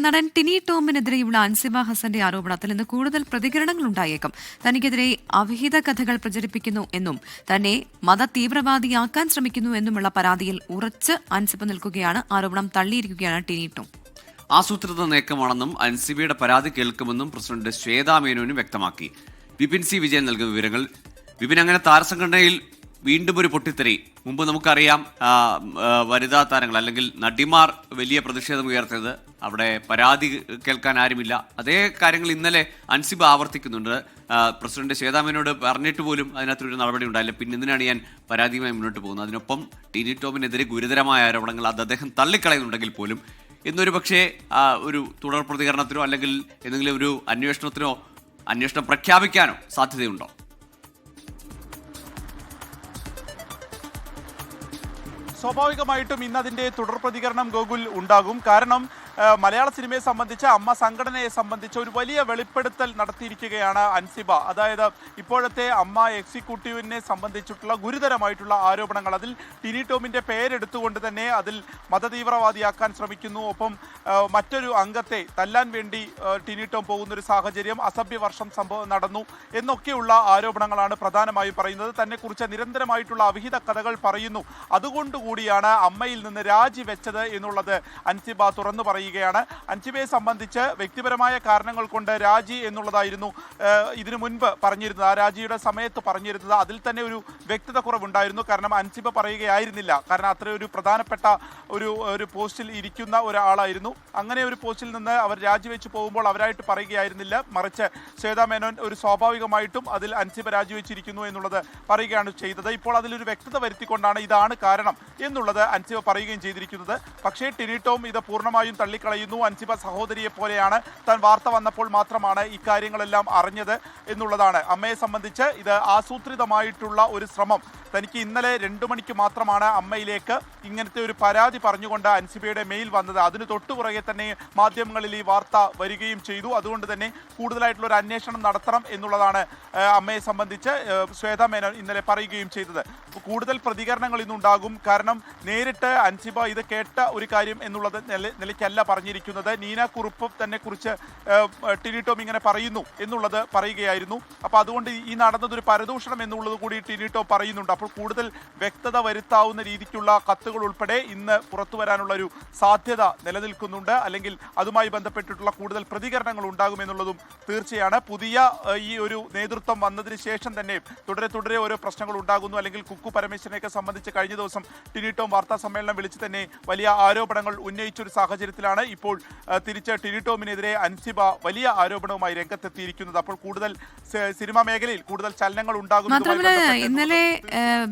നടൻ ടിനി ടോമിനെതിരെയുള്ള അൻസിബ ഹസന്റെ ആരോപണത്തിൽ ഇന്ന് കൂടുതൽ പ്രതികരണങ്ങൾ ഉണ്ടായേക്കും. തനിക്കെതിരെ അവിഹിത കഥകൾ പ്രചരിപ്പിക്കുന്നു എന്നും തന്നെ മത തീവ്രവാദിയാക്കാൻ ശ്രമിക്കുന്നു എന്നുമുള്ള പരാതിയിൽ ഉറച്ച് അൻസിബ നിൽക്കുകയാണ്. ആരോപണം തള്ളിയിരിക്കുകയാണ് ടിനി ടോം. ആസൂത്രിത നീക്കമാണെന്നും അൻസിബയുടെ പരാതി കേൾക്കുമെന്നും പ്രസിഡന്റ് ശ്വേതാ മേനോനും വ്യക്തമാക്കി. വിപിൻ സി വിജയൻ നൽകുന്ന വിവരങ്ങൾ. വിപിൻ, അങ്ങനെ താരസംഘടനയിൽ വീണ്ടും ഒരു പൊട്ടിത്തെറി. മുമ്പ് നമുക്കറിയാം, വനിതാ താരങ്ങൾ അല്ലെങ്കിൽ നടിമാർ വലിയ പ്രതിഷേധം ഉയർത്തിയത്, അവിടെ പരാതി കേൾക്കാൻ ആരുമില്ല. അതേ കാര്യങ്ങൾ ഇന്നലെ അൻസിബ ആവർത്തിക്കുന്നുണ്ട്. പ്രസിഡന്റ് ശ്വേതാമേനോട് പറഞ്ഞിട്ട് പോലും അതിനകത്തൊരു നടപടി ഉണ്ടായില്ല. പിന്നെ എന്തിനാണ് ഞാൻ പരാതിയുമായി മുന്നോട്ട് പോകുന്നത്? അതിനൊപ്പം ടിനി ടോമിനെതിരെ ഗുരുതരമായ ആരോപണങ്ങൾ അത് അദ്ദേഹം തള്ളിക്കളയുന്നുണ്ടെങ്കിൽ പോലും എന്നൊരു പക്ഷേ ഒരു തുടർ പ്രതികരണത്തിനോ അല്ലെങ്കിൽ എന്തെങ്കിലും ഒരു അന്വേഷണം പ്രഖ്യാപിക്കാനോ സാധ്യതയുണ്ടോ? സ്വാഭാവികമായിട്ടും ഇന്ന് അതിൻ്റെ തുടർ പ്രതികരണം ഗോകുൽ ഉണ്ടാകും. കാരണം മലയാള സിനിമയെ സംബന്ധിച്ച്, അമ്മ സംഘടനയെ സംബന്ധിച്ച് ഒരു വലിയ വെളിപ്പെടുത്തൽ നടത്തിയിരിക്കുകയാണ് അൻസിബ. അതായത് ഇപ്പോഴത്തെ അമ്മ എക്സിക്യൂട്ടീവിനെ സംബന്ധിച്ചിട്ടുള്ള ഗുരുതരമായിട്ടുള്ള ആരോപണങ്ങൾ, അതിൽ ടിനി ടോമിൻ്റെ പേരെടുത്തുകൊണ്ട് തന്നെ അതിൽ മതതീവ്രവാദിയാക്കാൻ ശ്രമിക്കുന്നു, ഒപ്പം മറ്റൊരു അംഗത്തെ തല്ലാൻ വേണ്ടി ടിനി ടോം പോകുന്നൊരു സാഹചര്യം, അസഭ്യവർഷം നടന്നു എന്നൊക്കെയുള്ള ആരോപണങ്ങളാണ് പ്രധാനമായും പറയുന്നത്. തന്നെക്കുറിച്ച് നിരന്തരമായിട്ടുള്ള അവിഹിത കഥകൾ പറയുന്നു, അതുകൊണ്ടുകൂടിയാണ് അമ്മയിൽ നിന്ന് രാജിവെച്ചത് എന്നുള്ളത് അൻസിബ തുറന്നു പറയുകയാണ്. അൻസിബയെ സംബന്ധിച്ച് വ്യക്തിപരമായ കാരണങ്ങൾ കൊണ്ട് രാജി എന്നുള്ളതായിരുന്നു ഇതിനു മുൻപ് പറഞ്ഞിരുന്നത്, ആ രാജിയുടെ സമയത്ത് പറഞ്ഞിരുന്നത്. അതിൽ തന്നെ ഒരു വ്യക്തത കുറവുണ്ടായിരുന്നു. കാരണം അൻസിബ പറയുകയായിരുന്നില്ല, കാരണം അത്ര ഒരു പ്രധാനപ്പെട്ട ഒരു പോസ്റ്റിൽ ഇരിക്കുന്ന ഒരാളായിരുന്നു. അങ്ങനെ ഒരു പോസ്റ്റിൽ നിന്ന് അവർ രാജിവെച്ച് പോകുമ്പോൾ അവരായിട്ട് പറയുകയായിരുന്നില്ല, മറിച്ച് ശ്വേതാ മേനോൻ ഒരു സ്വാഭാവികമായിട്ടും അതിൽ അൻസിബ രാജിവെച്ചിരിക്കുന്നു എന്നുള്ളത് പറയുകയാണ് ചെയ്തത്. ഇപ്പോൾ അതിലൊരു വ്യക്തത വരുത്തിക്കൊണ്ടാണ് ഇതാണ് കാരണം എന്നുള്ളത് അൻസിബ പറയുകയും ചെയ്തിരിക്കുന്നത്. പക്ഷേ ടിനി ടോം ഇത് പൂർണ്ണമായും തള്ളിക്കളയുന്നു. അൻസിബ സഹോദരിയെ പോലെയാണ്, താൻ വാർത്ത വന്നപ്പോൾ മാത്രമാണ് ഇക്കാര്യങ്ങളെല്ലാം അറിഞ്ഞത് എന്നുള്ളതാണ്. അമ്മയെ സംബന്ധിച്ച് ഇത് ആസൂത്രിതമായിട്ടുള്ള ഒരു ശ്രമം. തനിക്ക് ഇന്നലെ 2 മണിക്ക് മാത്രമാണ് അമ്മയിലേക്ക് ഇങ്ങനത്തെ ഒരു പരാതി പറഞ്ഞുകൊണ്ട് അൻസിബയുടെ മെയിൽ വന്നത്. അതിന് തൊട്ടുപുറകെ തന്നെ മാധ്യമങ്ങളിൽ ഈ വാർത്ത വരികയും ചെയ്തു. അതുകൊണ്ട് തന്നെ കൂടുതലായിട്ടുള്ള ഒരു അന്വേഷണം നടത്തണം എന്നുള്ളതാണ് അമ്മയെ സംബന്ധിച്ച് ശ്വേതാ മേനോൻ ഇന്നലെ പറയുകയും ചെയ്തത്. കൂടുതൽ പ്രതികരണങ്ങൾ ഇന്നുണ്ടാകും. കാരണം നേരിട്ട് അൻസിബ ഇത് കേട്ട ഒരു കാര്യം എന്നുള്ളത് നിലയ്ക്കല്ല പറഞ്ഞിരിക്കുന്നത്. നീന കുറുപ്പ് തന്നെ കുറിച്ച് ടിനി ടോം ഇങ്ങനെ പറയുന്നു എന്നുള്ളത് പറയുകയായിരുന്നു. അപ്പോൾ അതുകൊണ്ട് ഈ നടന്നതൊരു പരദൂഷണം എന്നുള്ളത് കൂടി ടിനി ടോം പറയുന്നുണ്ട്. അപ്പോൾ കൂടുതൽ വ്യക്തത വരുത്താവുന്ന രീതിക്കുള്ള കത്തുകൾ ഉൾപ്പെടെ ഇന്ന് പുറത്തു വരാനുള്ള ഒരു സാധ്യത നിലനിൽക്കുന്നുണ്ട്. അല്ലെങ്കിൽ അതുമായി ബന്ധപ്പെട്ടിട്ടുള്ള കൂടുതൽ പ്രതികരണങ്ങൾ ഉണ്ടാകുമെന്നുള്ളതും തീർച്ചയാണ്. പുതിയ ഈ ഒരു നേതൃത്വം വന്നതിന് ശേഷം തന്നെ തുടരെ ഓരോ പ്രശ്നങ്ങൾ ഉണ്ടാകുന്നു. അല്ലെങ്കിൽ കുക്കു പരമേശ്വരനെയൊക്കെ സംബന്ധിച്ച് കഴിഞ്ഞ ദിവസം ടിനി ടോം വാർത്താ സമ്മേളനം വിളിച്ച് തന്നെ വലിയ ആരോപണങ്ങൾ ഉന്നയിച്ചൊരു സാഹചര്യത്തിലാണ് ഇപ്പോൾ തിരിച്ച് ടിനി ടോമിനെതിരെ അൻസിബ വലിയ ആരോപണവുമായി രംഗത്തെത്തിയിരിക്കുന്നത്. അപ്പോൾ കൂടുതൽ സിനിമാ മേഖലയിൽ കൂടുതൽ ചലനങ്ങൾ ഉണ്ടാകുന്നു. ഇന്നലെ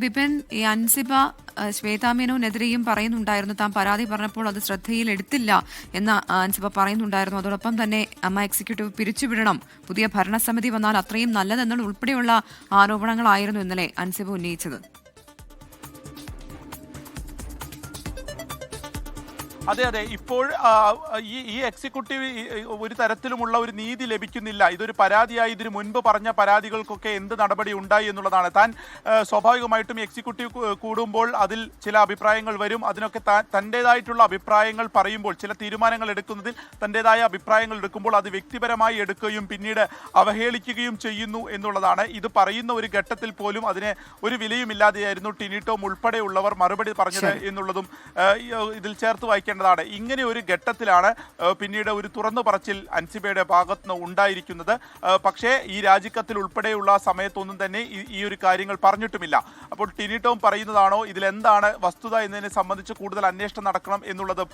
ബിപിൻ, ഈ അൻസിബ ശ്വേതാ മേനോനെതിരെയും പറയുന്നുണ്ടായിരുന്നു, താൻ പരാതി പറഞ്ഞപ്പോൾ അത് ശ്രദ്ധയിൽ എടുത്തില്ല എന്ന് അൻസിബ പറയുന്നുണ്ടായിരുന്നു. അതോടൊപ്പം തന്നെ അമ്മ എക്സിക്യൂട്ടീവ് പിരിച്ചുവിടണം, പുതിയ ഭരണസമിതി വന്നാൽ അത്രയും നല്ലതെന്നുള്ള ഉൾപ്പെടെയുള്ള ആരോപണങ്ങളായിരുന്നു ഇന്നലെ അൻസിബ ഉന്നയിച്ചത്. അതെ, ഇപ്പോൾ ഈ എക്സിക്യൂട്ടീവ് ഒരു തരത്തിലുമുള്ള ഒരു നീതി ലഭിക്കുന്നില്ല. ഇതൊരു പരാതിയായി ഇതിനു മുൻപ് പറഞ്ഞ പരാതികൾക്കൊക്കെ എന്ത് നടപടി ഉണ്ടായി എന്നുള്ളതാണ്. താൻ സ്വാഭാവികമായിട്ടും എക്സിക്യൂട്ടീവ് കൂടുമ്പോൾ അതിൽ ചില അഭിപ്രായങ്ങൾ വരും. അതിനൊക്കെ തൻ്റേതായിട്ടുള്ള അഭിപ്രായങ്ങൾ പറയുമ്പോൾ, ചില തീരുമാനങ്ങൾ എടുക്കുന്നതിൽ തൻ്റേതായ അഭിപ്രായങ്ങൾ എടുക്കുമ്പോൾ അത് വ്യക്തിപരമായി എടുക്കുകയും പിന്നീട് അവഹേളിക്കുകയും ചെയ്യുന്നു എന്നുള്ളതാണ്. ഇത് പറയുന്ന ഒരു ഘട്ടത്തിൽ പോലും അതിന് ഒരു വിലയുമില്ലാതെയായിരുന്നു ടിനി ടോം ഉൾപ്പെടെയുള്ളവർ മറുപടി പറഞ്ഞത് എന്നുള്ളതും ഇതിൽ ചേർത്ത് വായിക്കേണ്ടതാണ്. ഇങ്ങനെ ഒരു ഘട്ടത്തിലാണ് പിന്നീട് ഒരു തുറന്നു പറച്ചിൽ അൻസിബയുടെ ഭാഗത്തുനിന്ന് ഉണ്ടായിരിക്കുന്നത്. പക്ഷേ ഈ രാജിക്കത്തിൽ ഉൾപ്പെടെയുള്ള സമയത്തൊന്നും തന്നെ ഈ ഒരു കാര്യങ്ങൾ പറഞ്ഞിട്ടുമില്ല. അപ്പോൾ ടിനി ടോം പറയുന്നതാണോ, ഇതിലെന്താണ് വസ്തുത എന്നതിനെ സംബന്ധിച്ച് കൂടുതൽ അന്വേഷണം നടക്കണം എന്നുള്ളതും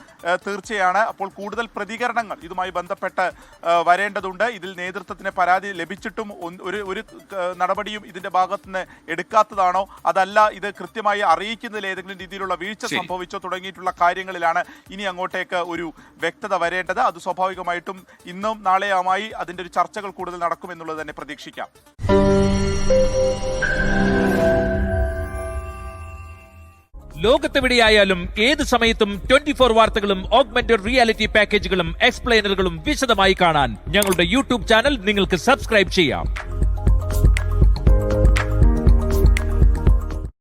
തീർച്ചയാണ്. അപ്പോൾ കൂടുതൽ പ്രതികരണങ്ങൾ ഇതുമായി ബന്ധപ്പെട്ട് വരേണ്ടതുണ്ട്. ഇതിൽ നേതൃത്വത്തിന് പരാതി ലഭിച്ചിട്ടും ഒരു നടപടിയും ഇതിന്റെ ഭാഗത്തുനിന്ന് എടുക്കാത്തതാണോ, അതല്ല ഇത് കൃത്യമായി അറിയിക്കുന്നതിൽ ഏതെങ്കിലും രീതിയിലുള്ള വീഴ്ച സംഭവിച്ചോ തുടങ്ങിയിട്ടുള്ള കാര്യങ്ങളിലാണ് ഇനി അങ്ങോട്ടേക്ക് ഒരു വ്യക്തത വരേണ്ടത്. അത് സ്വാഭാവികമായിട്ടും ഇന്നും നാളെയുമായി അതിന്റെ ഒരു ചർച്ചകൾ കൂടുതൽ നടക്കുമെന്നുള്ളത് തന്നെ പ്രതീക്ഷിക്കാം. ലോകത്തെവിടെയായാലും ഏത് സമയത്തും 24 വാർത്തകളും ഓഗ്മെന്റഡ് റിയാലിറ്റി പാക്കേജുകളും എക്സ്പ്ലെയിനറുകളും വിശദമായി കാണാൻ ഞങ്ങളുടെ യൂട്യൂബ് ചാനൽ നിങ്ങൾക്ക് സബ്സ്ക്രൈബ് ചെയ്യാം.